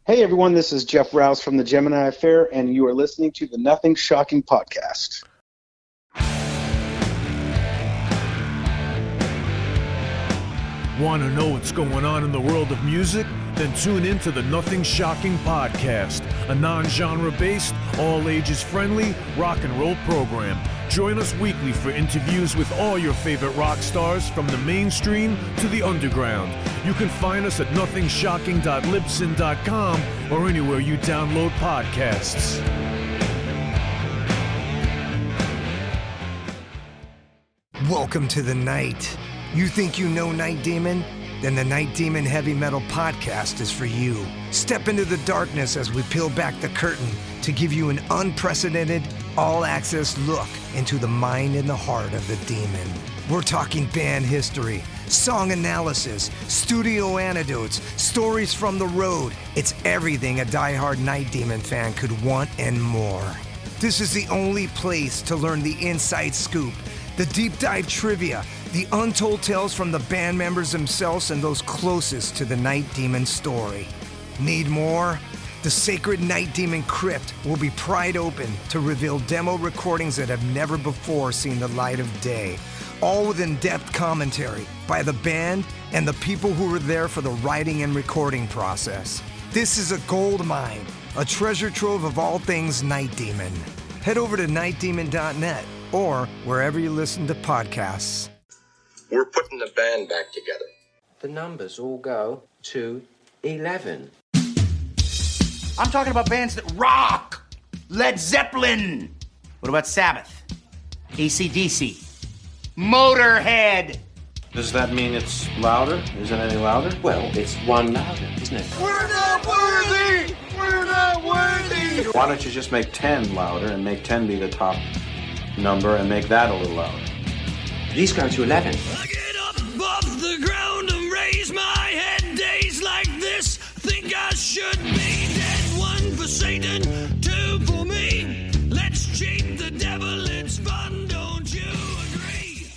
Hey everyone, this is Jeff Rouse from the Gemini Affair, and you are listening to the Nothing Shocking podcast. Want to know what's going on in the world of music? Then tune in to the Nothing Shocking podcast, a non-genre based, all ages friendly rock and roll program. Join us weekly for interviews with all your favorite rock stars from the mainstream to the underground. You can find us at nothingshocking.libsyn.com or anywhere you download podcasts. Welcome to the night. You think you know Night Demon? Then the Night Demon Heavy Metal Podcast is for you. Step into the darkness as we peel back the curtain to give you an unprecedented, all-access look into the mind and the heart of the demon. We're talking band history, song analysis, studio anecdotes, stories from the road. It's everything a diehard Night Demon fan could want and more. This is the only place to learn the inside scoop, the deep dive trivia, the untold tales from the band members themselves and those closest to the Night Demon story. Need more? The sacred Night Demon Crypt will be pried open to reveal demo recordings that have never before seen the light of day, all with in-depth commentary by the band and the people who were there for the writing and recording process. This is a gold mine, a treasure trove of all things Night Demon. Head over to nightdemon.net or wherever you listen to podcasts. We're putting the band back together. The numbers all go to 11. I'm talking about bands that rock. Led Zeppelin. What about Sabbath? AC/DC. Motorhead. Does that mean it's louder? Is it any louder? Well, it's one louder, isn't it? We're not worthy. We're not worthy. Why don't you just make 10 louder and make 10 be the top number and make that a little louder? These go to 11. I get up off the ground and raise my head. Days like this, think I should be dead. One for Satan, two for me. Let's cheat the devil, it's fun, don't you agree?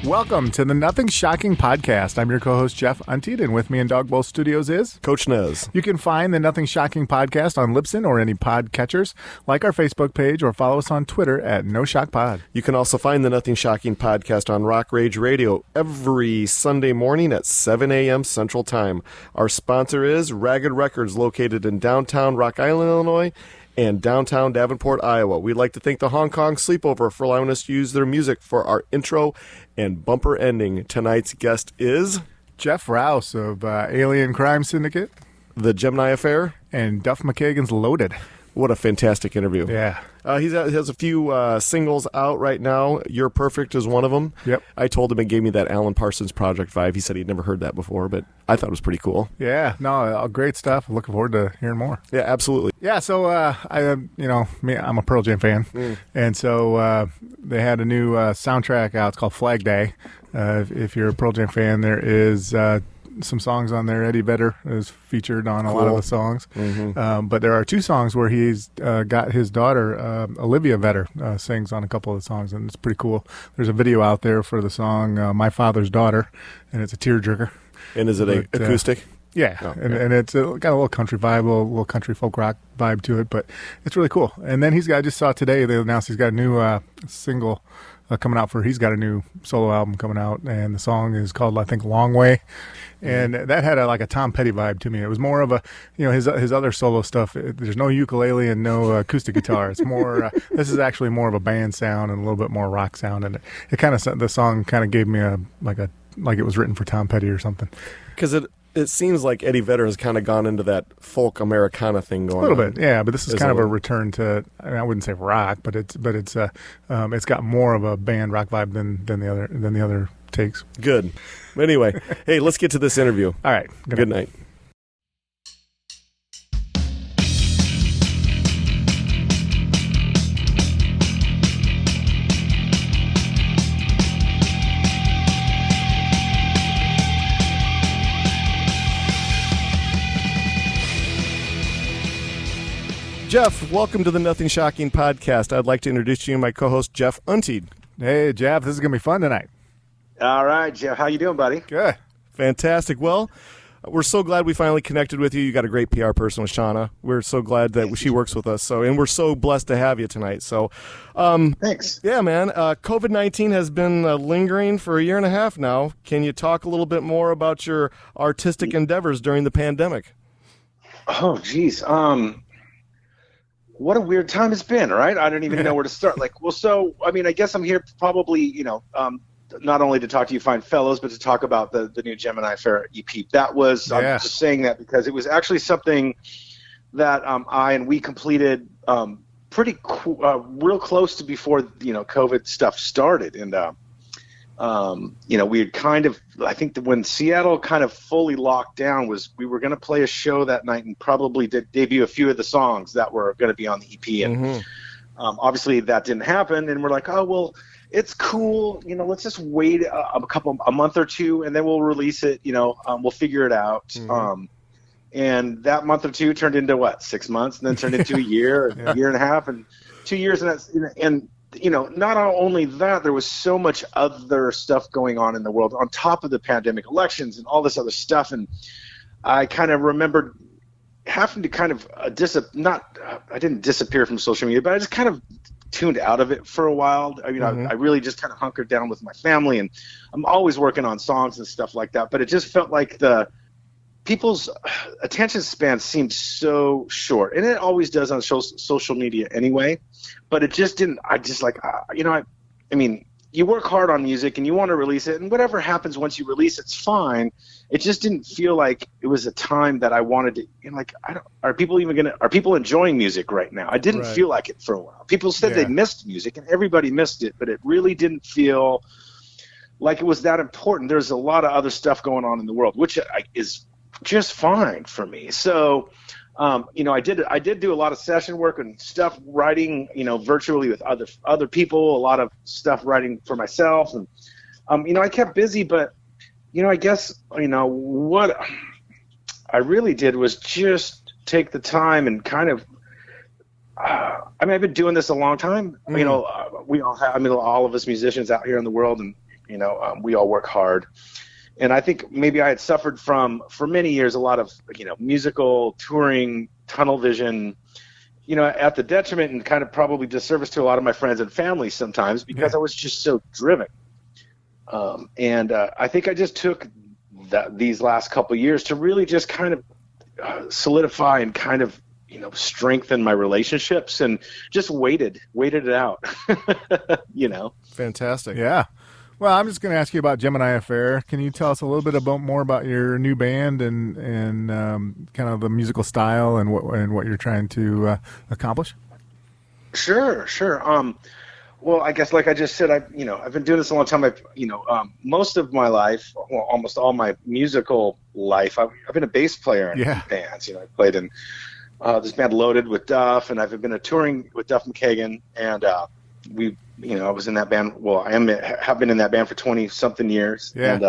Welcome to the Nothing Shocking podcast. I'm your co-host, Jeff Untied, and with me in Dog Bowl Studios is Coach Nez. You can find the Nothing Shocking podcast on Libsyn or any podcatchers, like our Facebook page, or follow us on Twitter at NoShockPod. You can also find the Nothing Shocking podcast on Rock Rage Radio every Sunday morning at 7 a.m. Central Time. Our sponsor is Ragged Records, located in downtown Rock Island, Illinois, and downtown Davenport, Iowa. We'd like to thank the Hong Kong Sleepover for allowing us to use their music for our intro and bumper ending. Tonight's guest is Jeff Rouse of Alien Crime Syndicate, the Gemini Affair, and Duff McKagan's Loaded. What a fantastic interview. Yeah. He has a few singles out right now. You're Perfect is one of them. Yep. I told him it gave me that Alan Parsons Project vibe. He said he'd never heard that before, but I thought it was pretty cool. Yeah. No, great stuff. Looking forward to hearing more. Yeah, absolutely. Yeah, so I'm a Pearl Jam fan, and so they had a new soundtrack out. It's called Flag Day. If you're a Pearl Jam fan, there is some songs on there. Eddie Vedder is featured on a lot of the songs, but there are two songs where he's got his daughter Olivia Vedder sings on a couple of the songs, and it's pretty cool. There's a video out there for the song "My Father's Daughter," and it's a tearjerker. And is it acoustic? Yeah, oh, and it's got a little country vibe, a little country folk rock vibe to it, but it's really cool. And then I just saw today, they announced he's got a new single coming out he's got a new solo album coming out, and the song is called, I think, Long Way. And that had a Tom Petty vibe to me. It was more of a, his other solo stuff. There's no ukulele and no acoustic guitar. It's more, this is actually more of a band sound and a little bit more rock sound. And it kind of, the song kind of gave me like it was written for Tom Petty or something. Because it seems like Eddie Vedder has kind of gone into that folk Americana thing going on. A little bit, yeah. But this is kind of a return to, I wouldn't say rock, but it's got more of a band rock vibe than the other takes. Good. Anyway, hey, let's get to this interview. All right. Good night. Jeff, welcome to the Nothing Shocking podcast. I'd like to introduce you to my co-host, Jeff Untied. Hey, Jeff, this is going to be fun tonight. All right, Jeff. How you doing, buddy? Good. Fantastic. Well, we're so glad we finally connected with you. You got a great PR person with Shauna. We're so glad that she works with us. And we're so blessed to have you tonight. So, thanks. Yeah, man. COVID-19 has been lingering for a year and a half now. Can you talk a little bit more about your artistic endeavors during the pandemic? Oh, geez. What a weird time it's been, right? I don't even know where to start. I guess I'm here probably, not only to talk to you fine fellows, but to talk about the new Gemini Affair EP. That was, I'm just saying that because it was actually something that we completed real close to before, COVID stuff started. And, we had kind of, I think that when Seattle kind of fully locked down we were going to play a show that night and probably debut a few of the songs that were going to be on the EP. And obviously that didn't happen. And we're like, oh, well, it's cool. Let's just wait a month or two and then we'll release it. We'll figure it out. And that month or two turned into 6 months, and then turned into a year, a year and a half, and 2 years. And not only that, there was so much other stuff going on in the world on top of the pandemic, elections and all this other stuff. And I kind of remembered having to kind of I didn't disappear from social media, but I just kind of tuned out of it for a while. I mean, I really just kind of hunkered down with my family, and I'm always working on songs and stuff like that. But it just felt like people's attention span seemed so short, and it always does on social media anyway. But it just didn't. I mean, you work hard on music and you want to release it, and whatever happens once you release it's fine. It just didn't feel like it was a time that I wanted to. Are people enjoying music right now? I didn't feel like it for a while. People said they missed music, and everybody missed it, but it really didn't feel like it was that important. There's a lot of other stuff going on in the world, which is just fine for me. So, I did do a lot of session work and stuff, writing, virtually with other people, a lot of stuff writing for myself. And, I kept busy, but, I guess, what I really did was just take the time and kind of, I've been doing this a long time. We all have, all of us musicians out here in the world, and, we all work hard. And I think maybe I had suffered for many years, a lot of, musical touring, tunnel vision, at the detriment and kind of probably disservice to a lot of my friends and family sometimes, because I was just so driven. I think I just took these last couple of years to really just kind of solidify and kind of, strengthen my relationships, and just waited it out, Fantastic. Yeah. Well, I'm just going to ask you about Gemini Affair. Can you tell us a little bit more about your new band and kind of the musical style and what you're trying to accomplish? Sure. Well, I guess like I just said, I've been doing this a long time. Most of my life, well, almost all my musical life, I've been a bass player in bands. I played in this band Loaded with Duff, and I've been touring with Duff McKagan, and I was in that band. Well, have been in that band for 20-something years, and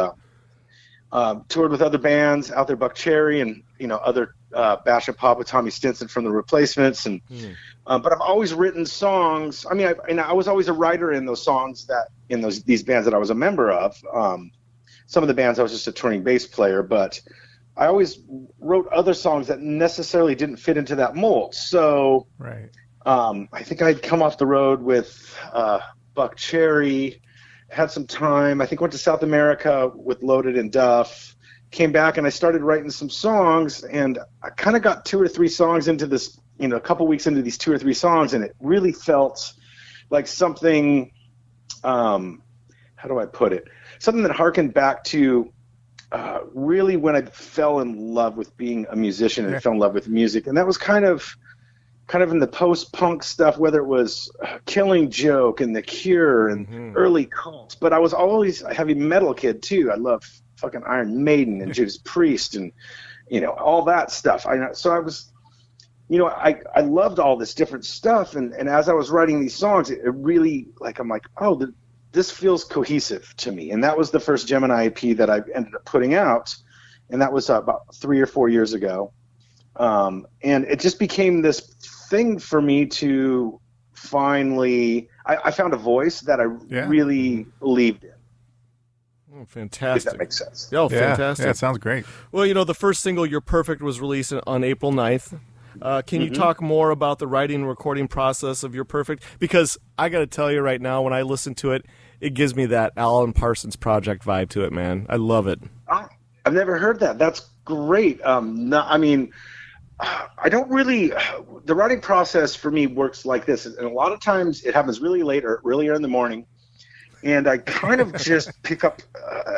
toured with other bands out there, Buck Cherry, and other Bash and Pop with Tommy Stinson from the Replacements, and but I've always written songs. I mean, I was always a writer in those songs these bands that I was a member of. Some of the bands I was just a touring bass player, but I always wrote other songs that necessarily didn't fit into that mold. So. Right. I think I'd come off the road with Buck Cherry, had some time. I think went to South America with Loaded and Duff, came back, and I started writing some songs, and I kind of got 2 or 3 songs into this, a couple weeks into these 2 or 3 songs, and it really felt like something, how do I put it? Something that harkened back to really when I fell in love with being a musician and fell in love with music. And that was kind of in the post-punk stuff, whether it was Killing Joke and The Cure and early Cult. But I was always a heavy metal kid, too. I loved fucking Iron Maiden and Judas Priest and, all that stuff. So I was, I loved all this different stuff. And as I was writing these songs, it really, I'm like, oh, this feels cohesive to me. And that was the first Gemini EP that I ended up putting out. And that was about 3 or 4 years ago. And it just became this thing for me to finally, I found a voice that I really believed in. Oh, fantastic. If that makes sense. Oh, fantastic. Yeah, it sounds great. Well, the first single, You're Perfect, was released on April 9th. Can you talk more about the writing and recording process of You're Perfect? Because I got to tell you right now, when I listen to it, it gives me that Alan Parsons Project vibe to it, man. I love it. I've never heard that. That's great. I don't really. The writing process for me works like this, and a lot of times it happens really late or really early in the morning, and I kind of just pick up.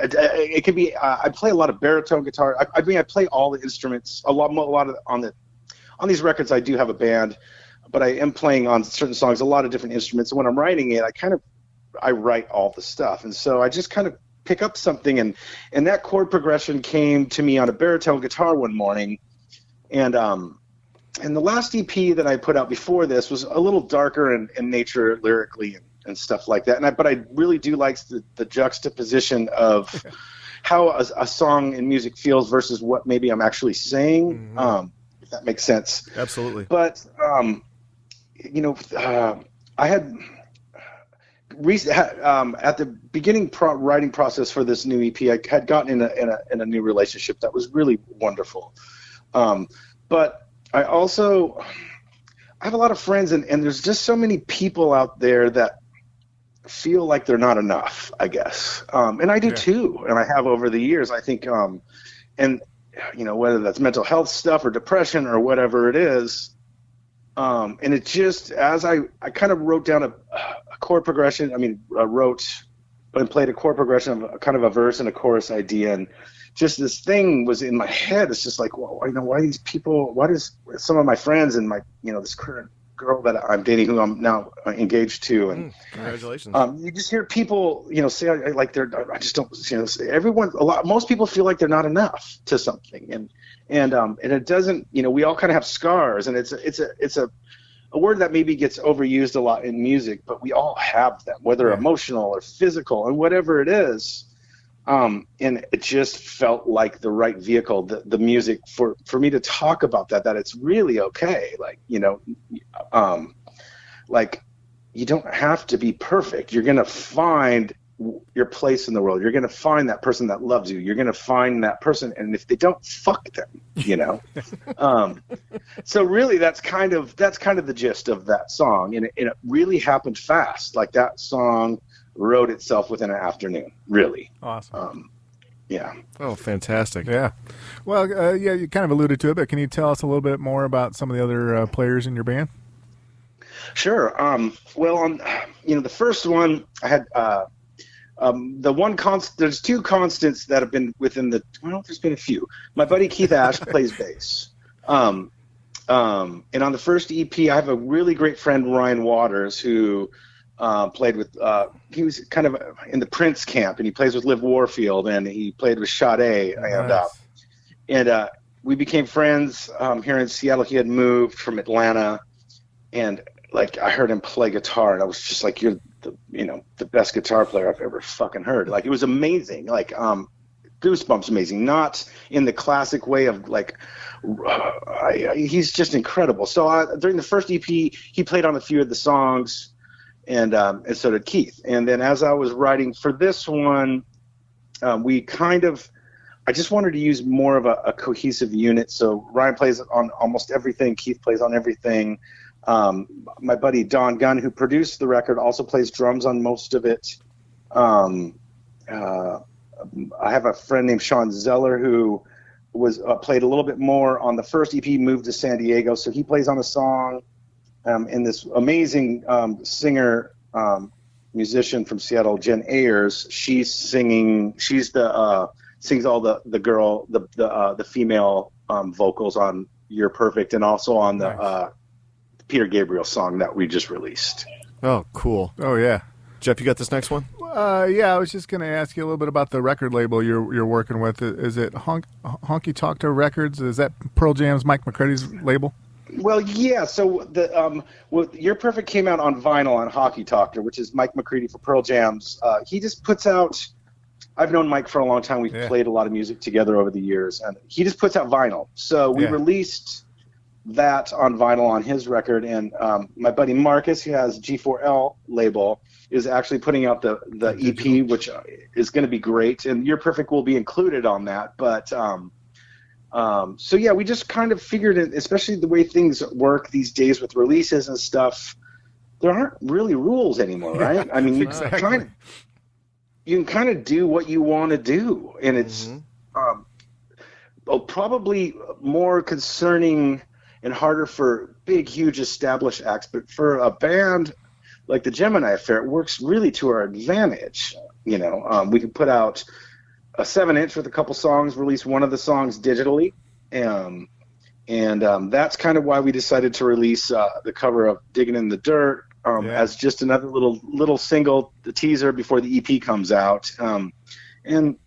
It can be. I play a lot of baritone guitar. I play all the instruments. A lot of on these records. I do have a band, but I am playing on certain songs a lot of different instruments. And when I'm writing it, I write all the stuff, and so I just kind of pick up something, and that chord progression came to me on a baritone guitar one morning, and the last EP that I put out before this was a little darker in nature lyrically and stuff like that, but I really do like the juxtaposition of how a song in music feels versus what maybe I'm actually saying, if that makes sense. Absolutely. But I had at the beginning writing process for this new EP, I had gotten in a new relationship that was really wonderful. But I have a lot of friends, and there's just so many people out there that feel like they're not enough, I guess. And I do too, and I have over the years, I think, and whether that's mental health stuff or depression or whatever it is. And it just, as I kind of wrote down a chord progression, wrote and played a chord progression of kind of a verse and a chorus idea, and just this thing was in my head. It's just like, well, why these people, why does some of my friends and my, this current girl that I'm dating, who I'm now engaged to, and congratulations. You just hear people, say like I just don't, most people feel like they're not enough to something, and it doesn't, we all kind of have scars, and it's a word that maybe gets overused a lot in music, but we all have them, whether emotional or physical, and whatever it is. And it just felt like the right vehicle, the music for me to talk about that it's really okay. Like, like you don't have to be perfect. You're going to find your place in the world. You're going to find that person that loves you. You're going to find that person. And if they don't, fuck them, So really that's kind of the gist of that song. And it really happened fast. Like that song wrote itself within an afternoon, really. Awesome. Yeah. Oh, fantastic. Yeah. Well, you kind of alluded to it, but can you tell us a little bit more about some of the other players in your band? Sure. Well, on the first one, I had the one constant. There's two constants that have been within the. Well, there's been a few. My buddy Keith Ash plays bass. And on the first EP, I have a really great friend, Ryan Waters, who played with. He was kind of in the Prince camp, and he plays with Liv Warfield, and he played with Sade, and we became friends here in Seattle. He had moved from Atlanta, and like I heard him play guitar, and I was just like, "You're the best guitar player I've ever fucking heard." Like it was amazing, like goosebumps amazing, not in the classic way of like. He's just incredible. So during the first EP, he played on a few of the songs. And so did Keith. And then as I was writing for this one, I just wanted to use more of a cohesive unit. So Ryan plays on almost everything. Keith plays on everything. My buddy Don Gunn, who produced the record, also plays drums on most of it. I have a friend named Sean Zeller who was played a little bit more on the first EP, moved to San Diego. So he plays on a song. And this amazing singer, musician from Seattle, Jen Ayers, she's singing. She's sings all the female vocals on "You're Perfect" and also on the Peter Gabriel song that we just released. Oh, cool. Oh yeah, Jeff, you got this next one? Yeah, I was just going to ask you a little bit about the record label you're working with. Is it Honky Tonk Records? Is that Pearl Jam's Mike McCready's label? Well, yeah. So "You're Perfect" came out on vinyl on Hockey Talker, which is Mike McCready for Pearl Jam's. He just puts out. I've known Mike for a long time. We've played a lot of music together over the years, and he just puts out vinyl. So we released that on vinyl on his record, and my buddy Marcus, who has G4L label, is actually putting out the EP, which is going to be great, and You're Perfect will be included on that. But so yeah, we just kind of figured it, especially the way things work these days with releases and stuff. There aren't really rules anymore, right? I mean, you can kind of do what you want to do, and it's probably more concerning and harder for big, huge, established acts. But for a band like the Gemini Affair, it works really to our advantage. You know, we can put out a 7-inch with a couple songs, release one of the songs digitally, and that's kind of why we decided to release the cover of Digging in the Dirt as just another little single, the teaser before the EP comes out. And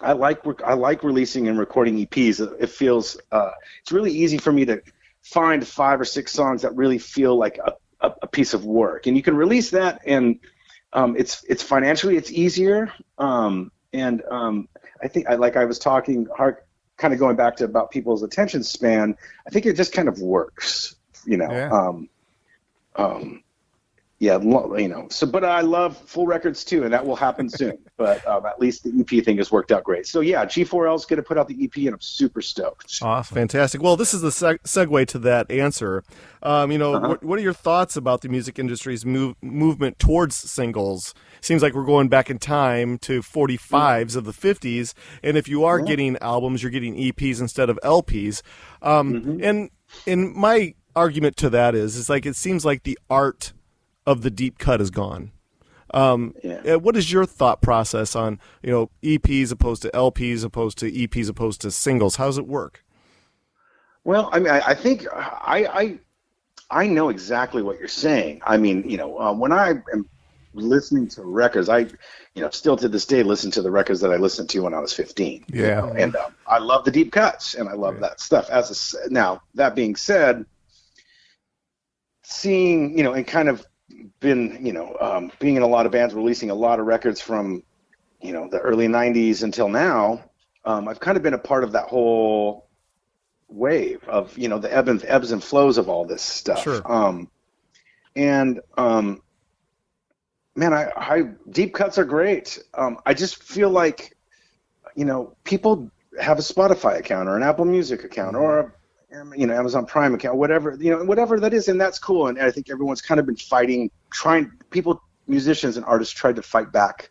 I like releasing and recording EPs. It feels it's really easy for me to find 5 or 6 songs that really feel like a piece of work, and you can release that, and it's financially it's easier. I think I was talking kind of going back to about people's attention span. I think it just kind of works, you know. Yeah, you know. So, but I love full records too, and that will happen soon. But at least the EP thing has worked out great. So yeah, G4L is going to put out the EP, and I'm super stoked. Awesome, fantastic. Well, this is the segue to that answer. You know, what are your thoughts about the music industry's movement towards singles? Seems like we're going back in time to 45s of the 50s, and if you are getting albums, you're getting EPs instead of LPs. And my argument to that is like it seems like the art of the deep cut is gone. What is your thought process on, you know, EPs opposed to LPs opposed to EPs opposed to singles? How does it work? Well, I mean, I think I know exactly what you're saying. I mean, you know, when I am listening to records, I, you know, still to this day listen to the records that I listened to when I was 15. Yeah. You know? And I love the deep cuts, and I love that stuff. Now, that being said, seeing, you know, and kind of been, you know, being in a lot of bands, releasing a lot of records from, you know, the early 90s until now, I've kind of been a part of that whole wave of, you know, the ebbs and flows of all this stuff. Sure. Man, I deep cuts are great. I just feel like, you know, people have a Spotify account or an Apple Music account or a, you know, Amazon Prime account, whatever that is, and that's cool. And I think everyone's kind of been musicians and artists tried to fight back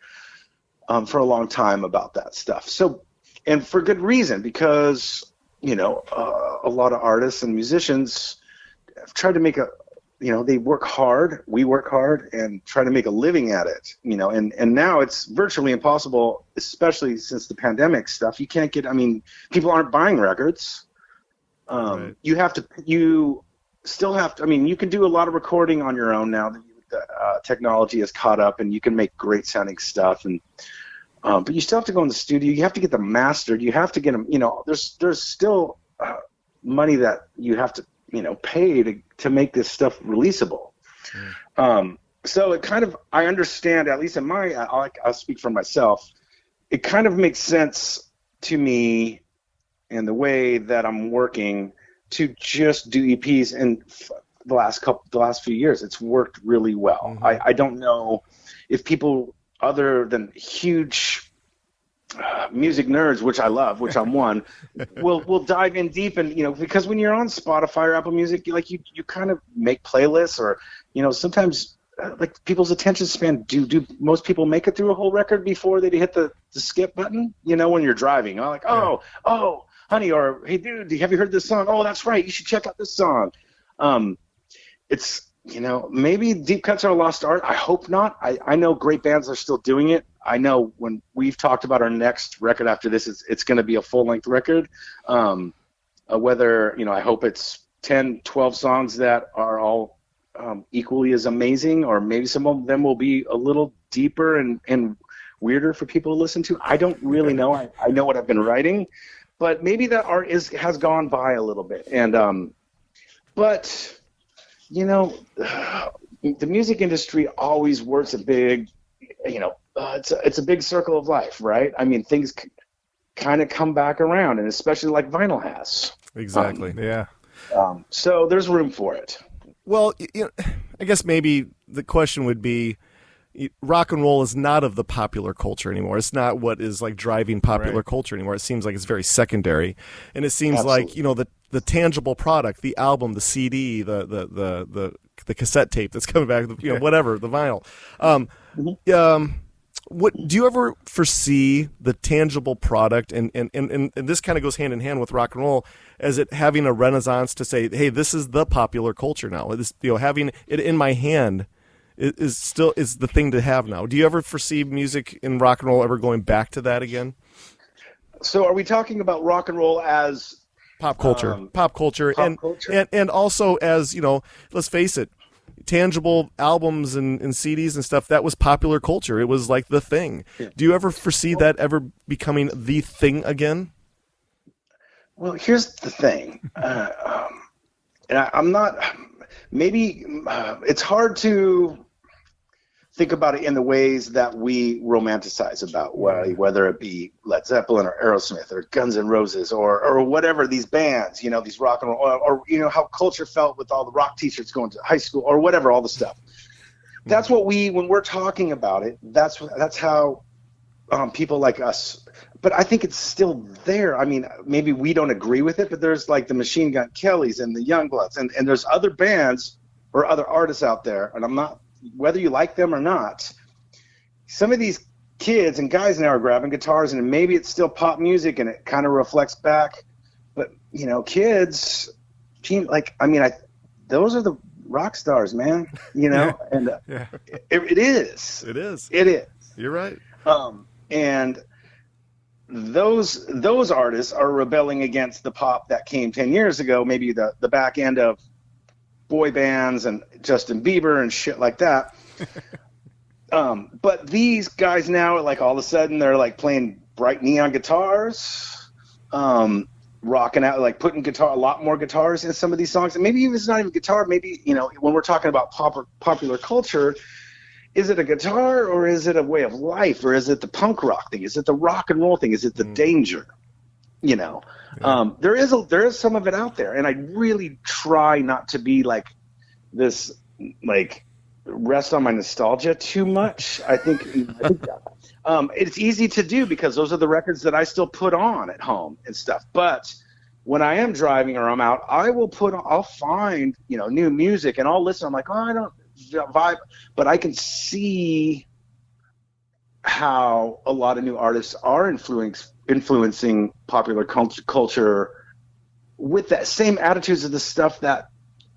for a long time about that stuff. So, and for good reason, because, you know, a lot of artists and musicians have tried to make they work hard, we work hard, and try to make a living at it, you know, and now it's virtually impossible, especially since the pandemic stuff. You can't people aren't buying records. Right. You still have to, I mean, you can do a lot of recording on your own now that the technology has caught up, and you can make great sounding stuff, and but you still have to go in the studio. You have to get them mastered. You have to get them, you know, there's still money that you have to, you know, pay to make this stuff releasable. So it kind of, I understand, at least in I'll speak for myself, it kind of makes sense to me and the way that I'm working to just do EPs. And the last few years, it's worked really well. I don't know if people other than huge music nerds, which I love, which I'm one, will dive in deep, and, you know, because when you're on Spotify or Apple Music, you kind of make playlists, or, you know, sometimes like people's attention span, do most people make it through a whole record before they hit the skip button, you know, when you're driving? I'm like, oh, honey, or hey, dude, have you heard this song? Oh, that's right, you should check out this song. It's, you know, maybe deep cuts are a lost art. I hope not. I know great bands are still doing it. I know when we've talked about our next record after this, it's going to be a full-length record. Whether, you know, I hope it's 10, 12 songs that are all equally as amazing, or maybe some of them will be a little deeper and weirder for people to listen to. I don't really know. I know what I've been writing, but maybe that art has gone by a little bit. And but, you know, the music industry always works a big, you know, it's a big circle of life, right? I mean, things kind of come back around, and especially like vinyl has. Exactly. Yeah. So there's room for it. Well, I guess maybe the question would be, rock and roll is not of the popular culture anymore. It's not what is like driving popular culture anymore. It seems like it's very secondary, and it seems Absolutely. like the tangible product, the album, the CD, the cassette tape that's coming back, whatever, the vinyl. What do you ever foresee the tangible product, and this kind of goes hand in hand with rock and roll, as it having a renaissance to say, hey, this is the popular culture now. This, having it in my hand is the thing to have now. Do you ever foresee music in rock and roll ever going back to that again? So are we talking about rock and roll as pop culture, and also as, let's face it, tangible albums and CDs and stuff, that was popular culture. It was like the thing. Yeah. Do you ever foresee that ever becoming the thing again? Well, here's the thing. And I'm not, maybe it's hard to think about it in the ways that we romanticize about, whether it be Led Zeppelin or Aerosmith or Guns N' Roses or whatever, these bands, these rock and roll, or how culture felt with all the rock t-shirts going to high school or whatever, all the stuff. That's what when we're talking about it, that's how people like us, but I think it's still there. I mean, maybe we don't agree with it, but there's like the Machine Gun Kellys and the Youngbloods, and there's other bands or other artists out there, and I'm not, whether you like them or not, some of these kids and guys now are grabbing guitars, and maybe it's still pop music and it kind of reflects back. But, kids, those are the rock stars, man, and it is. It is. It is. You're right. And those artists are rebelling against the pop that came 10 years ago, maybe the back end of boy bands and Justin Bieber and shit like that. But these guys now, like, all of a sudden they're like playing bright neon guitars, rocking out, like putting a lot more guitars in some of these songs. And maybe even it's not even guitar. Maybe, when we're talking about popular culture, is it a guitar or is it a way of life, or is it the punk rock thing? Is it the rock and roll thing? Is it the danger? There is some of it out there, and I really try not to be like this, like rest on my nostalgia too much. I think it's easy to do because those are the records that I still put on at home and stuff. But when I am driving or I'm out, I'll find new music and I'll listen. I'm like, I don't vibe, but I can see how a lot of new artists are influencing popular culture with that same attitudes of the stuff that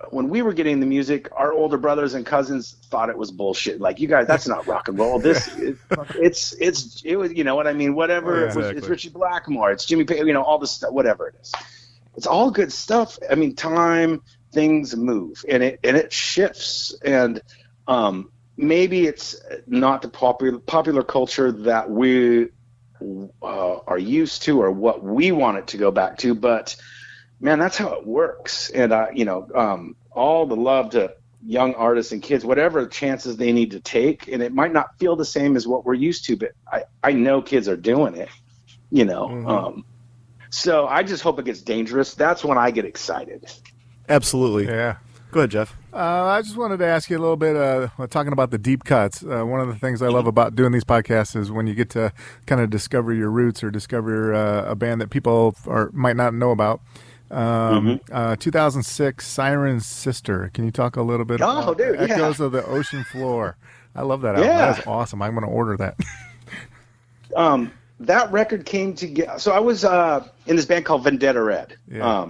when we were getting the music, our older brothers and cousins thought it was bullshit. Like, you guys, that's not rock and roll. It was, what I mean? Whatever. Exactly. It's Richie Blackmore. It's Jimmy Page, all this stuff, whatever it is. It's all good stuff. I mean, things move and it shifts. And, maybe it's not the popular culture that we are used to or what we want it to go back to, but man, that's how it works. And all the love to young artists and kids, whatever chances they need to take, and it might not feel the same as what we're used to, but I know kids are doing it, so I just hope it gets dangerous. That's when I get excited. Absolutely. Yeah. Go ahead, Jeff. I just wanted to ask you a little bit, talking about the deep cuts. One of the things I love about doing these podcasts is when you get to kind of discover your roots or discover a band that people might not know about. 2006, Sirens Sister. Can you talk a little bit about Echoes of the Ocean Floor? I love that album. Yeah. That's awesome. I'm going to order that. That record came together. So I was in this band called Vendetta Red. Yeah.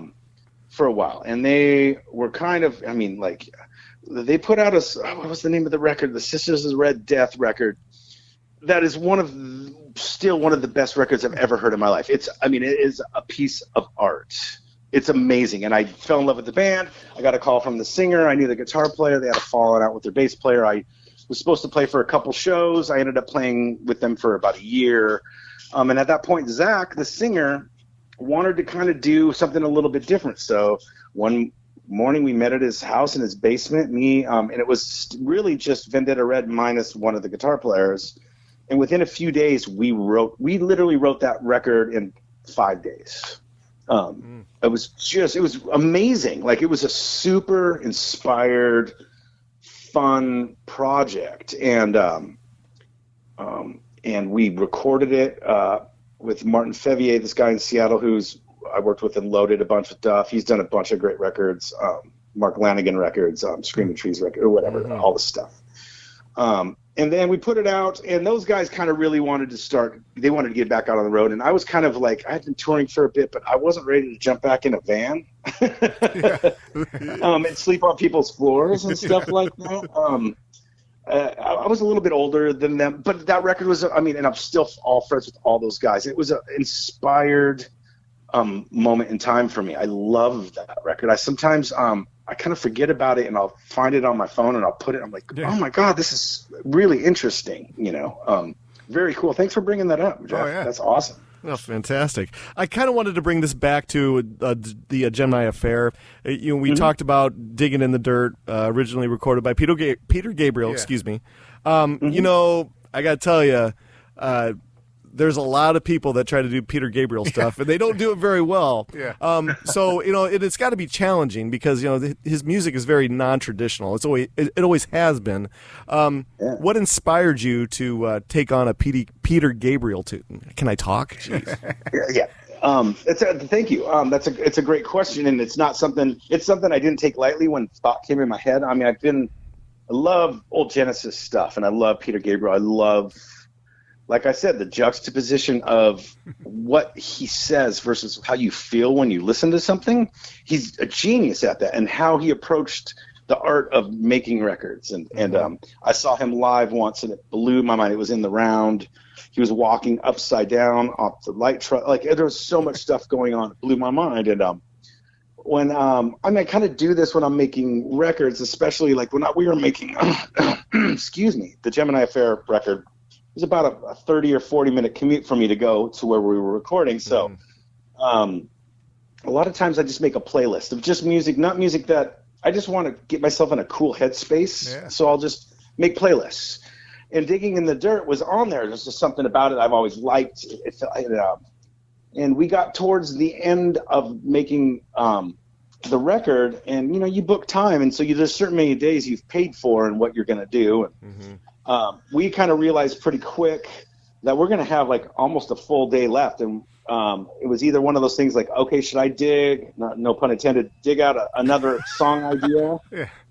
For a while, and they were kind of, they put out what was the name of the record? The Sisters of Red Death record. That is still one of the best records I've ever heard in my life. It is a piece of art. It's amazing, and I fell in love with the band. I got a call from the singer. I knew the guitar player. They had a falling out with their bass player. I was supposed to play for a couple shows. I ended up playing with them for about a year, and at that point, Zach, the singer, wanted to kind of do something a little bit different. So one morning we met at his house in his basement, and it was really just Vendetta Red minus one of the guitar players. And within a few days, we literally wrote that record in 5 days. It was amazing. Like, it was a super inspired, fun project. And we recorded it with Martin Fevier, this guy in Seattle I worked with and loaded a bunch of Duff. He's done a bunch of great records, Mark Lanigan records, Screaming Trees record, or whatever, all the stuff. And then we put it out, and those guys kind of really wanted to get back out on the road. And I was kind of like, I had been touring for a bit, but I wasn't ready to jump back in a van and sleep on people's floors and stuff like that. I was a little bit older than them, but that record was, and I'm still all friends with all those guys. It was an inspired moment in time for me. I love that record. I sometimes I kind of forget about it, and I'll find it on my phone and I'll put it. I'm like, oh my God, this is really interesting. Very cool. Thanks for bringing that up, Jeff. That's awesome. That's fantastic. I kind of wanted to bring this back to the Gemini Affair. We talked about Digging in the Dirt, originally recorded by Peter Gabriel. Excuse me. I got to tell you, there's a lot of people that try to do Peter Gabriel stuff, and they don't do it very well. So it's got to be challenging because his music is very non-traditional. It always has been. What inspired you to take on a Peter Gabriel tune? Can I talk? Jeez. Thank you. It's a great question, and it's something I didn't take lightly when thought came in my head. I love old Genesis stuff, and I love Peter Gabriel. I love, like I said, the juxtaposition of what he says versus how you feel when you listen to something. He's a genius at that, and how he approached the art of making records. And I saw him live once, and it blew my mind. It was in the Round. He was walking upside down off the light truck. Like, there was so much stuff going on. It blew my mind. And when I kind of do this when I'm making records, especially like when we were making, excuse me, the Gemini Affair record. It was about a 30 or 40-minute commute for me to go to where we were recording. So a lot of times I just make a playlist of just music, not music that I just want to get myself in a cool headspace. Yeah. So I'll just make playlists. And Digging in the Dirt was on there. There's just something about it I've always liked. And we got towards the end of making the record, and you book time, and so there's certain many days you've paid for and what you're going to do. We kind of realized pretty quick that we're going to have like almost a full day left. And it was either one of those things like, okay, should I no pun intended, dig out another song idea?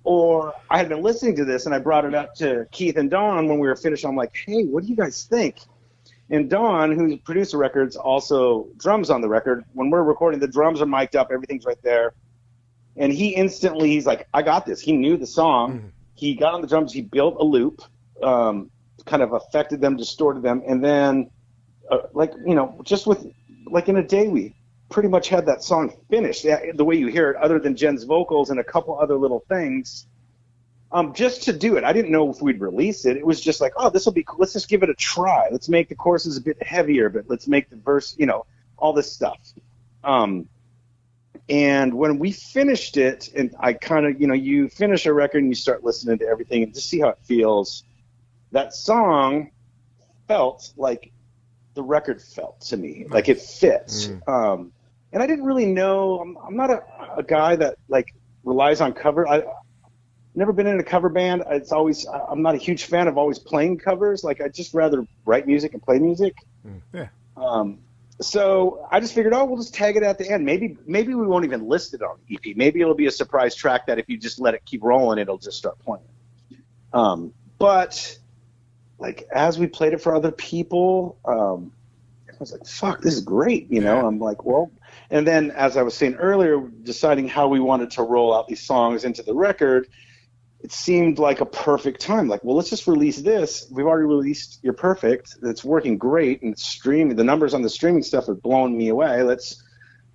Or I had been listening to this and I brought it up to Keith and Don when we were finished. I'm like, hey, what do you guys think? And Don, who produced the records, also drums on the record. When we're recording, the drums are mic'd up, everything's right there. And he's like, I got this. He knew the song. He got on the drums, he built a loop. Kind of affected them, distorted them, and then just with like in a day we pretty much had that song finished the way you hear it, other than Jen's vocals and a couple other little things, just to do it. I didn't know if we'd release it. It was just like, oh, this will be cool. Let's just give it a try. Let's make the choruses a bit heavier, but let's make the verse, all this stuff. And when we finished it, and I kind of, you finish a record and you start listening to everything and just see how it feels. That song felt like the record felt to me, like it fits. And I didn't really know. I'm not a guy that like relies on cover. I've never been in a cover band. I'm not a huge fan of always playing covers. Like, I'd just rather write music and play music. So I just figured, we'll just tag it at the end. Maybe we won't even list it on the EP. Maybe it'll be a surprise track that if you just let it keep rolling, it'll just start playing. But like, as we played it for other people, I was like, fuck, this is great. I'm like, well, and then as I was saying earlier, deciding how we wanted to roll out these songs into the record, it seemed like a perfect time. Like, well, let's just release this. We've already released You're Perfect. It's working great. And it's streaming. The numbers on the streaming stuff are blowing me away. Let's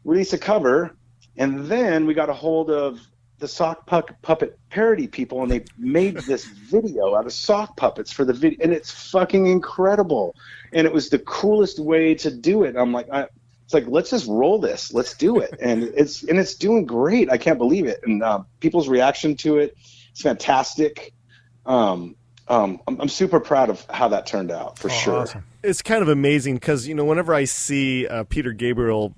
release a cover. And then we got a hold of the sock puppet parody people, and they made this video out of sock puppets for the video, and it's fucking incredible. And it was the coolest way to do it. I'm like, it's like, let's just roll this, let's do it. And it's doing great. I can't believe it. And people's reaction to it is fantastic. I'm super proud of how that turned out, for sure. Awesome. It's kind of amazing because whenever I see Peter Gabriel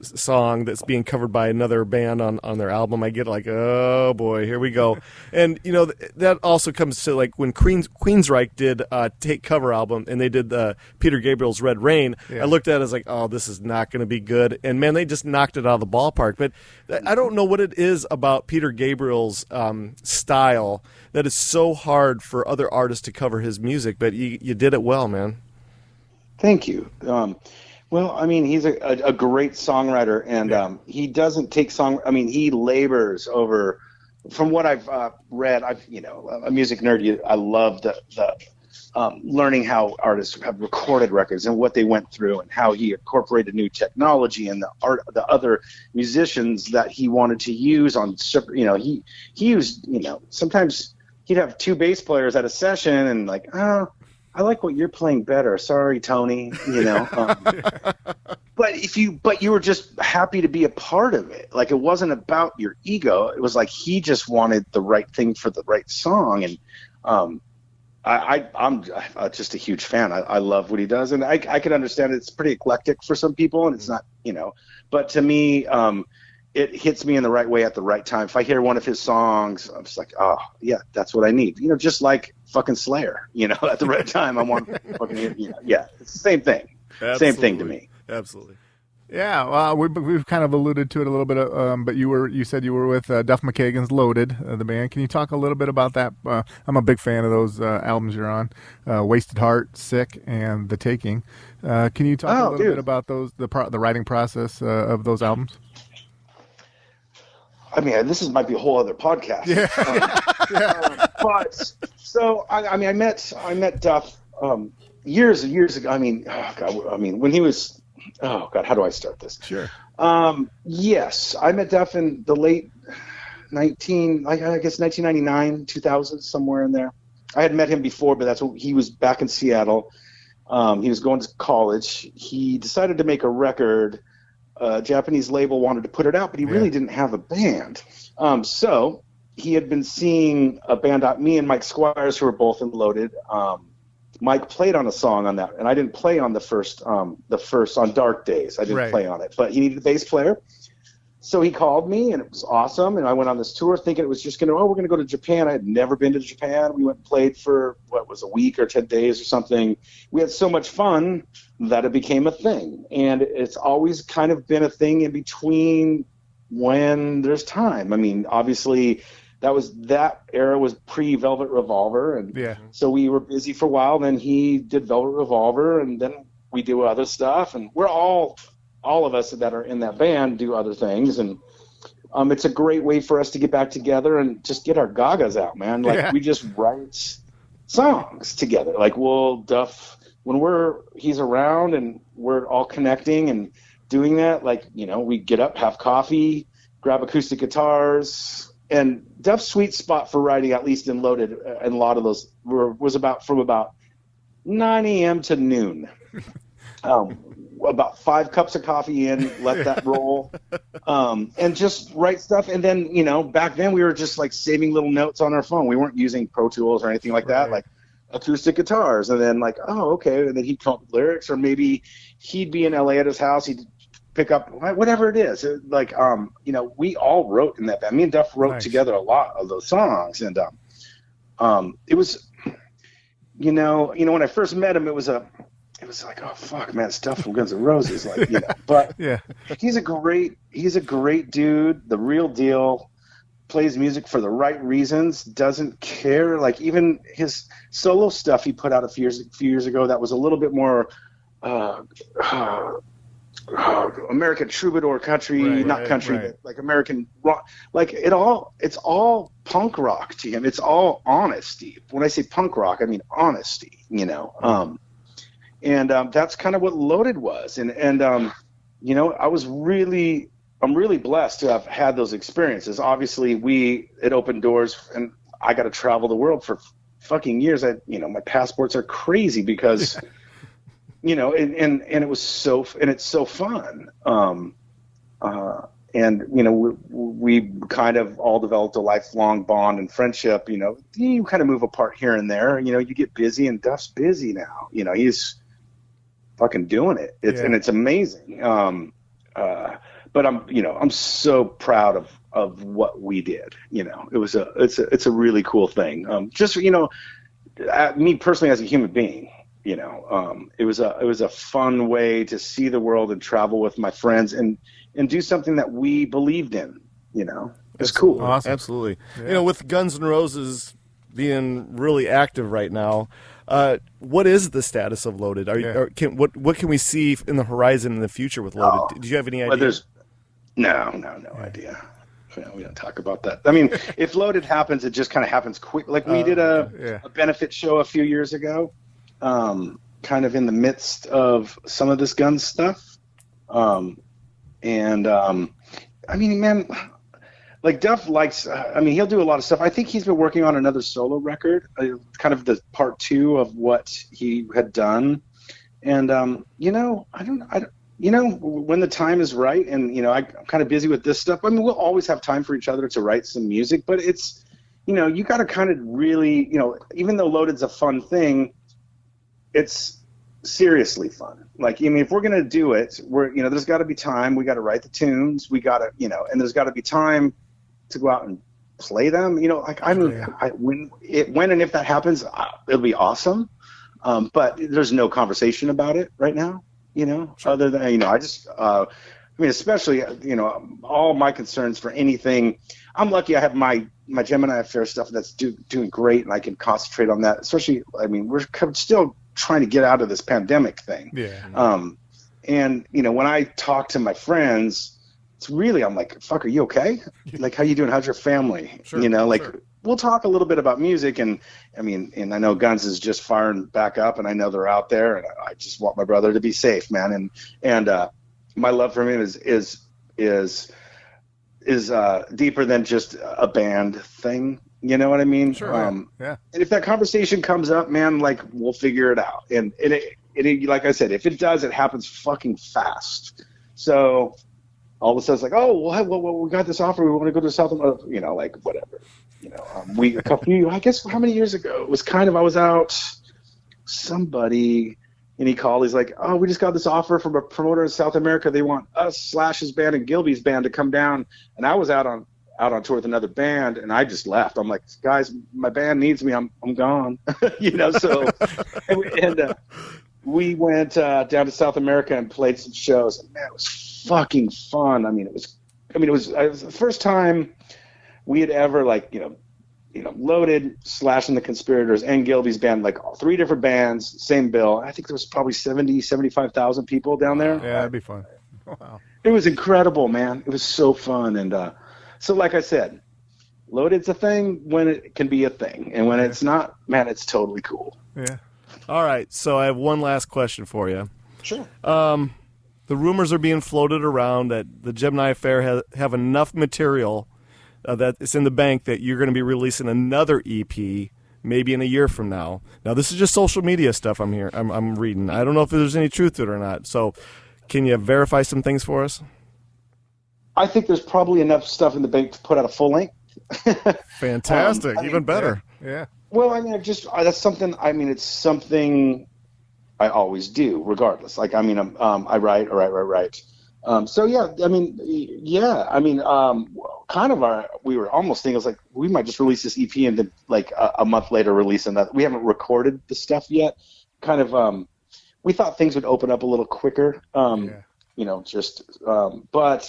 song that's being covered by another band on their album, I get like, oh boy, here we go. And that also comes to like when Queensryche did Take Cover album, and they did Peter Gabriel's Red Rain. Yeah. I looked at it as like, oh, this is not going to be good. And man, they just knocked it out of the ballpark. But I don't know what it is about Peter Gabriel's style that is so hard for other artists to cover his music, but you did it well, man. Thank you. Well, I mean, he's a great songwriter, and he doesn't take he labors over. From what I've read, a music nerd. I love the learning how artists have recorded records and what they went through, and how he incorporated new technology and the other musicians that he wanted to use on. He used sometimes he'd have two bass players at a session, and like, oh, I like what you're playing better. Sorry, Tony. But you were just happy to be a part of it. Like, it wasn't about your ego. It was like he just wanted the right thing for the right song. And I'm just a huge fan. I love what he does, and I can understand it's pretty eclectic for some people, and it's not, But to me, it hits me in the right way at the right time. If I hear one of his songs, I'm just like, oh yeah, that's what I need. Just like fucking Slayer, at the right time. I want fucking, yeah, it's the same thing. Absolutely. Same thing to me. Absolutely. Yeah, well, we've kind of alluded to it a little bit, but you said you were with Duff McKagan's Loaded, the band. Can you talk a little bit about that? I'm a big fan of those albums you're on, Wasted Heart, Sick, and The Taking. Can you talk a little bit about the writing process of those albums? I mean, this might be a whole other podcast. Yeah. But so I met Duff years and years ago. I mean, when he was. Oh God, how do I start this? Sure. Yes, I met Duff in the late 1999, 2000, somewhere in there. I had met him before, but he was back in Seattle. He was going to college. He decided to make a record. A Japanese label wanted to put it out, but he really didn't have a band. So he had been seeing a band, me and Mike Squires, who were both in Loaded. Mike played on a song on that, and I didn't play on the first on Dark Days. I didn't play on it, but he needed a bass player. So he called me, and it was awesome. And I went on this tour thinking it was just we're going to go to Japan. I had never been to Japan. We went and played for, a week or 10 days or something. We had so much fun that it became a thing. And it's always kind of been a thing in between when there's time. I mean, obviously, that era was pre-Velvet Revolver. And so we were busy for a while. Then he did Velvet Revolver, and then we do other stuff. And we're all of us that are in that band do other things, and it's a great way for us to get back together and just get our gagas out, man. Like we just write songs together. Like Duff, when he's around and we're all connecting and doing that, like, we get up, have coffee, grab acoustic guitars, and Duff's sweet spot for writing, at least in Loaded, and a lot of those was from about 9 a.m. to noon. About 5 cups of coffee in, let that roll, and just write stuff. And then, back then we were just like saving little notes on our phone. We weren't using Pro Tools or anything like that, like acoustic guitars. And then like, oh, okay. And then he'd come up with lyrics, or maybe he'd be in LA at his house. He'd pick up whatever it is. Like, we all wrote in that band. Me and Duff wrote together a lot of those songs. And it was, when I first met him, it was like, oh fuck, man, it's Duff from Guns N' Roses, like, But he's a great dude, the real deal. Plays music for the right reasons. Doesn't care. Like, even his solo stuff he put out a few years ago that was a little bit more American troubadour country, but like American rock. Like it's all punk rock to him. It's all honesty. When I say punk rock, I mean honesty. And that's kind of what Loaded was. And I'm really blessed to have had those experiences. Obviously, it opened doors, and I got to travel the world for fucking years. My passports are crazy because, and it was it's so fun. We kind of all developed a lifelong bond and friendship. You kind of move apart here and there. You get busy, and Duff's busy now. He's fucking doing it. And it's amazing. but I'm so proud of what we did. It's a really cool thing. Me personally as a human being, it was a fun way to see the world and travel with my friends and do something that we believed in. It's cool. Awesome. Absolutely. Yeah. With Guns N' Roses being really active right now, what is the status of Loaded? What can we see in the horizon in the future with Loaded? Did you have any idea? No idea. We don't talk about that. I mean, if Loaded happens, it just kind of happens quick. Like we did a benefit show a few years ago, kind of in the midst of some of this gun stuff. I mean, man, like Duff likes, he'll do a lot of stuff. I think he's been working on another solo record, kind of the part 2 of what he had done. And, when the time is right and, I'm kind of busy with this stuff. I mean, we'll always have time for each other to write some music, but it's, you got to kind of really, even though Loaded's a fun thing, it's seriously fun. Like, if we're going to do it, there's got to be time. We got to write the tunes. We got to, and there's got to be time to go out and play them. When and if that happens, it'll be awesome. But there's no conversation about it right now, other than, especially, all my concerns for anything. I'm lucky I have my Gemini Affair stuff that's doing great, and I can concentrate on that. Especially, we're still trying to get out of this pandemic thing. Yeah. And when I talk to my friends, it's really, I'm like, fuck, are you okay? Like, how you doing? How's your family? Sure, sure. We'll talk a little bit about music, and I know Guns is just firing back up, and I know they're out there, and I just want my brother to be safe, man. And my love for him is deeper than just a band thing. You know what I mean? Sure. Yeah. And if that conversation comes up, man, like, we'll figure it out. And it like I said, if it does, it happens fucking fast. So all of a sudden it's like, oh, well, we got this offer. We want to go to South America, like, whatever. I guess how many years ago? It was kind of, I was out, somebody, and he called. He's like, oh, we just got this offer from a promoter in South America. They want us, Slash's band, and Gilby's band to come down. And I was out on tour with another band, and I just left. I'm like, guys, my band needs me. I'm gone. So and we went down to South America and played some shows, and man, it was fucking fun. It was the first time we had ever, like, Loaded, Slash and the Conspirators, and Gilby's band, like 3 different bands, same bill. I think there was probably 75,000 people down there. Yeah, that'd be fun. Wow. It was incredible, man. It was so fun. And so, like I said, Loaded's a thing when it can be a thing. And when it's not, man, it's totally cool. Yeah. All right, so I have one last question for you. Sure. The rumors are being floated around that the Gemini Affair have enough material that it's in the bank that you're going to be releasing another EP maybe in a year from now. Now, this is just social media stuff I'm reading. I don't know if there's any truth to it or not. So can you verify some things for us? I think there's probably enough stuff in the bank to put out a full length. Fantastic. Even better. Yeah. Well, that's something, it's something I always do, regardless. Like, I write. So yeah, we were almost thinking, it was like, we might just release this EP and then like a month later release another. We haven't recorded the stuff yet. Kind of, we thought things would open up a little quicker. But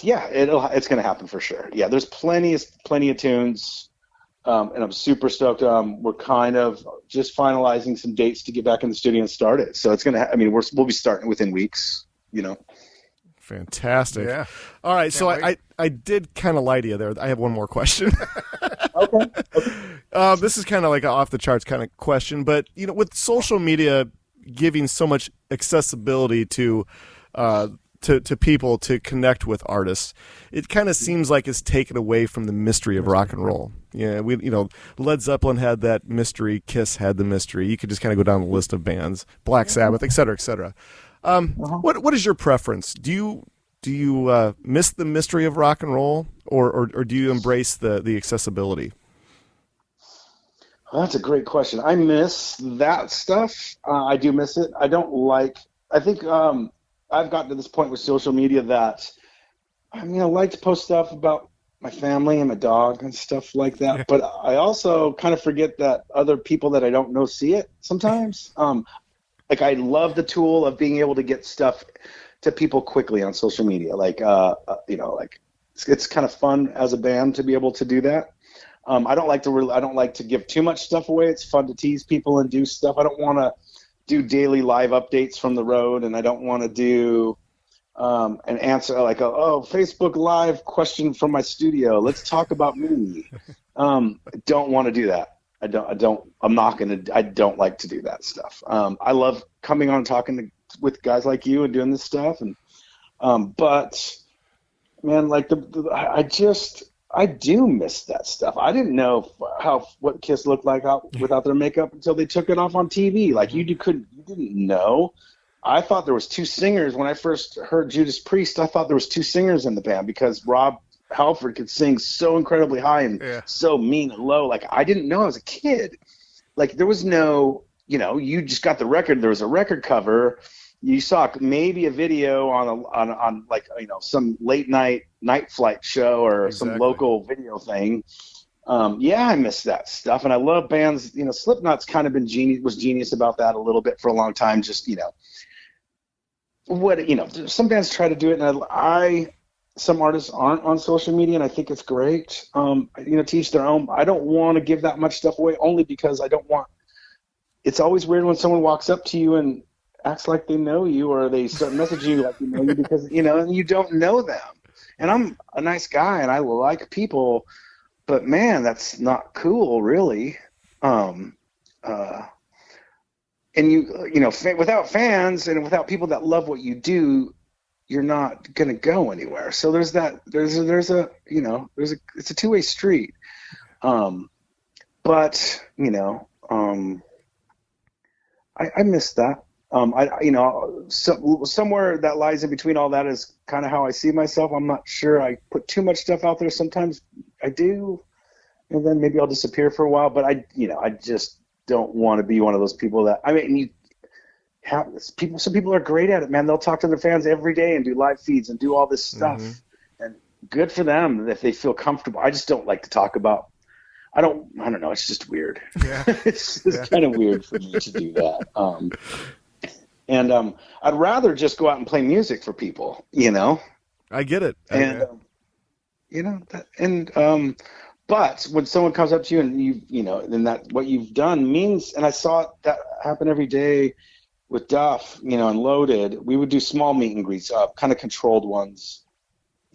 yeah, it's going to happen for sure. Yeah, there's plenty of tunes. And I'm super stoked. We're kind of just finalizing some dates to get back in the studio and start it. So it's going to, we'll be starting within weeks, Fantastic. Yeah. All right. So I did kind of lie to you there. I have one more question. Okay. This is kind of like an off the charts kind of question, but with social media giving so much accessibility to people to connect with artists, it kind of seems like it's taken away from the mystery of rock and roll. Yeah, Led Zeppelin had that mystery, Kiss had the mystery. You could just kind of go down the list of bands, Black Sabbath, et cetera, et cetera. What is your preference? Do you miss the mystery of rock and roll, or do you embrace the accessibility? Well, that's a great question. I miss that stuff. I do miss it. I don't like. I think I've gotten to this point with social media that I mean, I like to post stuff about my family and my dog and stuff like that. Yeah. But I also kind of forget that other people that I don't know see it sometimes. Like I love the tool of being able to get stuff to people quickly on social media. Like, like it's kind of fun as a band to be able to do that. I don't like to give too much stuff away. It's fun to tease people and do stuff. I don't want to do daily live updates from the road, and I don't want to do an answer like Facebook Live question from my studio. Let's talk about me. I don't want to do that. I don't like to do that stuff. I love coming on talking with guys like you and doing this stuff, and but man, like I do miss that stuff. I didn't know what Kiss looked like without their makeup until they took it off on TV. Like you didn't know. I thought there was two singers when I first heard Judas Priest. I thought there was two singers in the band because Rob Halford could sing so incredibly high and so mean and low. Like I didn't know I was a kid. Like there was no, you just got the record. There was a record cover. You saw maybe a video on like some late night flight show or some local video thing. I miss that stuff, and I love bands. Slipknot's kind of been genius about that a little bit for a long time. Just some bands try to do it, and some artists aren't on social media, and I think it's great. To each their own. I don't want to give that much stuff away, only because I don't want. It's always weird when someone walks up to you and acts like they know you, or they start messaging you like you know you because and you don't know them. And I'm a nice guy and I like people, but man, that's not cool, really. And without fans and without people that love what you do, you're not gonna go anywhere. So it's a two-way street. But I miss that. Somewhere that lies in between all that is kind of how I see myself. I'm not sure I put too much stuff out there. Sometimes I do, and then maybe I'll disappear for a while. But I just don't want to be one of those people that. I mean, some people are great at it, man. They'll talk to their fans every day and do live feeds and do all this stuff, and good for them if they feel comfortable. I just don't like to talk about. I don't know. It's just weird. Yeah. It's kind of weird for me to do that. And I'd rather just go out and play music for people, I get it. But when someone comes up to you and then that what you've done means, and I saw that happen every day with Duff, and Loaded, we would do small meet and greets, kind of controlled ones.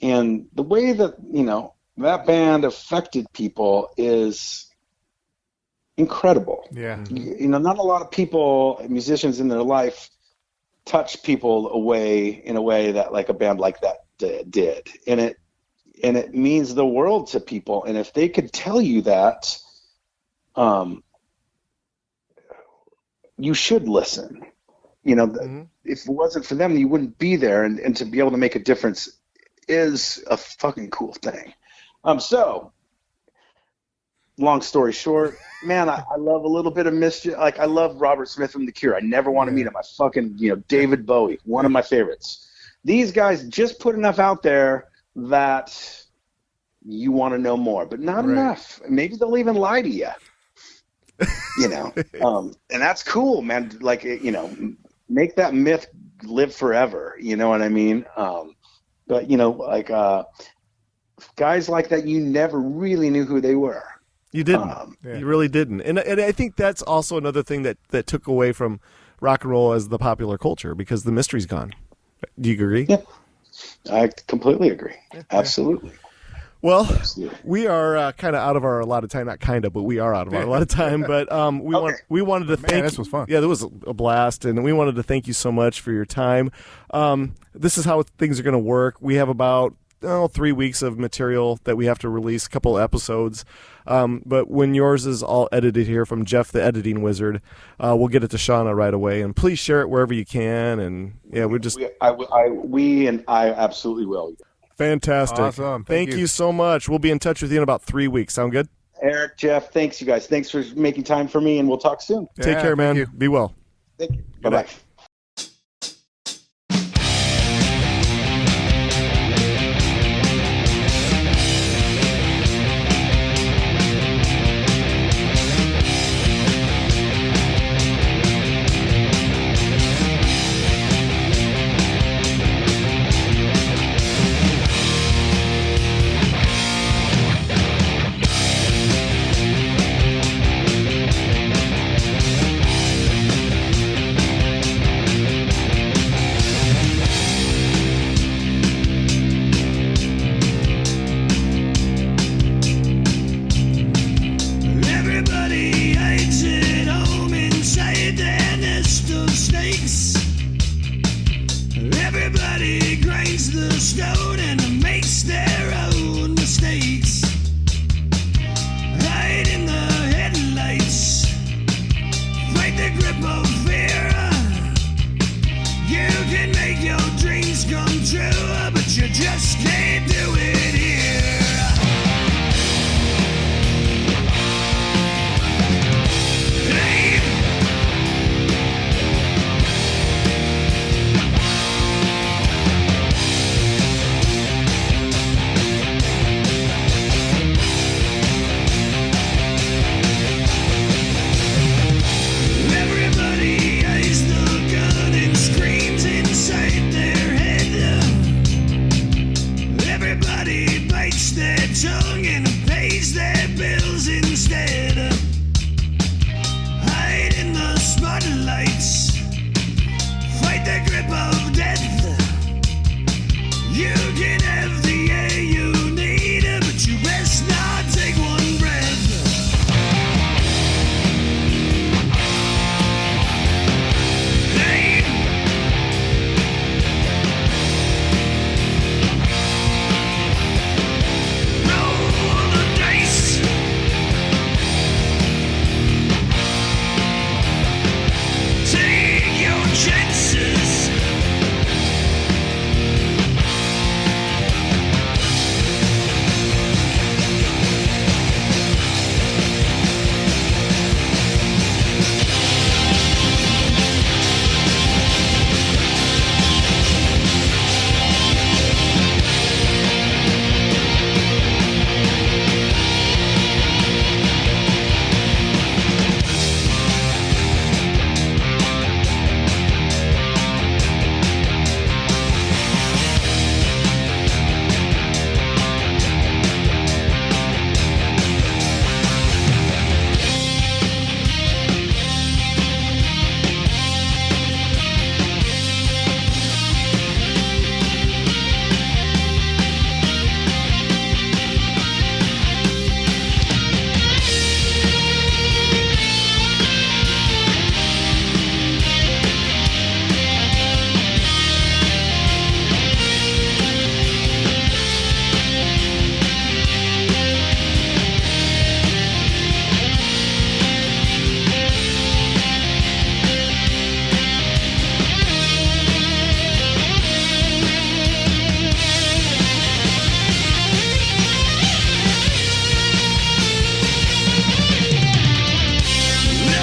And the way that, that band affected people is incredible. Yeah. Not a lot of people, musicians in their life, touch people in a way that like a band like that did. And it means the world to people. And if they could tell you that, you should listen. If it wasn't for them, you wouldn't be there. And to be able to make a difference is a fucking cool thing. So, long story short, man, I love a little bit of mischief. Like, I love Robert Smith from The Cure. I never want to meet him. I fucking, David Bowie, one of my favorites. These guys just put enough out there that you want to know more, but not enough. Maybe they'll even lie to you. And that's cool, man. Like, make that myth live forever. You know what I mean? But, guys like that, you never really knew who they were. You didn't. You really didn't. And I think that's also another thing that took away from rock and roll as the popular culture, because the mystery's gone. Do you agree? Yeah, I completely agree. Yeah. Absolutely. Well, we are kind of out of our allotted time. Not kind of, but we are out of our allotted time. But we wanted to thank. This was fun. Yeah, that was a blast, and we wanted to thank you so much for your time. This is how things are going to work. We have about 3 weeks of material that we have to release, a couple episodes. But when yours is all edited here from Jeff, the editing wizard, we'll get it to Shauna right away. And please share it wherever you can. And yeah, I absolutely will. Fantastic. Awesome. Thank you so much. We'll be in touch with you in about 3 weeks. Sound good? Eric, Jeff, thanks you guys. Thanks for making time for me, and we'll talk soon. Take care, man. Be well. Thank you. Bye-bye. turns the stone and makes their own mistakes. Hide in the headlights, fight the grip of fear. You can make your dreams come true, but you just can't do it here. Everybody eyes the gun and screams inside their head. Everybody bites their tongue and pays their bills instead. Hide in the spotlights, fight the grip of death. You can have the air you need, but you best not take one breath. Hey! Roll the dice. Take your chances.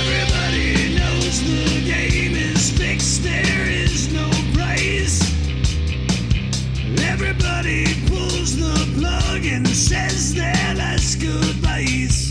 Everybody knows the game is fixed, there is no prize. Everybody pulls the plug and says their last goodbyes.